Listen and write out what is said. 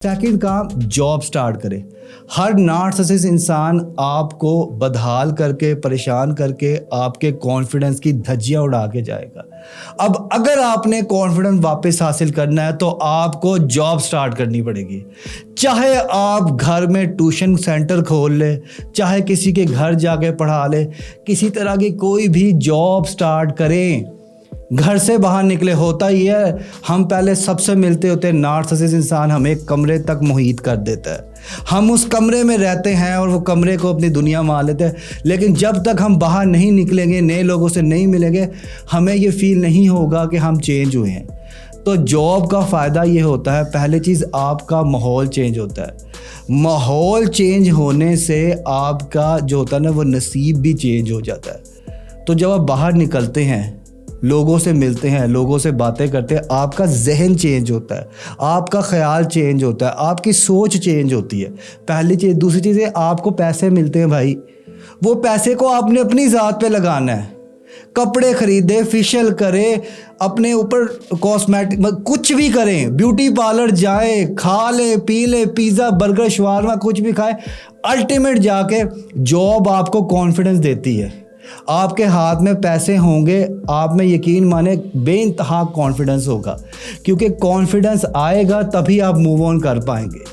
Second काम, job start करें। हर narcissist इंसान आपको बदहाल करके, परेशान करके आपके कॉन्फिडेंस की धज्जियां उड़ा के जाएगा। अब अगर आपने कॉन्फिडेंस वापस हासिल करना है तो आपको जॉब स्टार्ट करनी पड़ेगी। चाहे आप घर में ट्यूशन सेंटर खोल ले, चाहे किसी के घर जाके पढ़ा ले, किसी तरह की कोई भी जॉब स्टार्ट करें। घर से बाहर निकले, होता ही है, हम पहले सबसे मिलते होते नार्सिसिस्ट इंसान हमें कमरे तक मुहित कर देता है। हम उस कमरे में रहते हैं और वो कमरे को अपनी दुनिया मान लेते हैं, लेकिन जब तक हम बाहर नहीं निकलेंगे, नए लोगों से नहीं मिलेंगे, हमें ये फील नहीं होगा कि हम चेंज हुए हैं। तो जॉब का फ़ायदा ये होता है, पहली चीज़ आपका माहौल चेंज होता है। माहौल चेंज होने से आपका जो होता है ना, वो नसीब भी चेंज हो जाता है। तो जब आप बाहर निकलते हैं, लोगों से मिलते हैं, लोगों से बातें करते हैं, आपका जहन चेंज होता है, आपका ख्याल चेंज होता है, आपकी सोच चेंज होती है। पहली चीज़। दूसरी चीज़ है, आपको पैसे मिलते हैं भाई, वो पैसे को आपने अपनी ज़ात पे लगाना है। कपड़े खरीदे, फेशियल करें, अपने ऊपर कॉस्मेटिक, कुछ भी करें, ब्यूटी पार्लर जाए, खा ले, पी ले, पिज़्ज़ा, बर्गर, शवारमा, कुछ भी खाए, अल्टीमेट जाके जॉब आपको कॉन्फिडेंस देती है। आपके हाथ में पैसे होंगे, आप में यकीन माने बेइंतहा कॉन्फिडेंस होगा, क्योंकि कॉन्फिडेंस आएगा तभी आप मूव ऑन कर पाएंगे।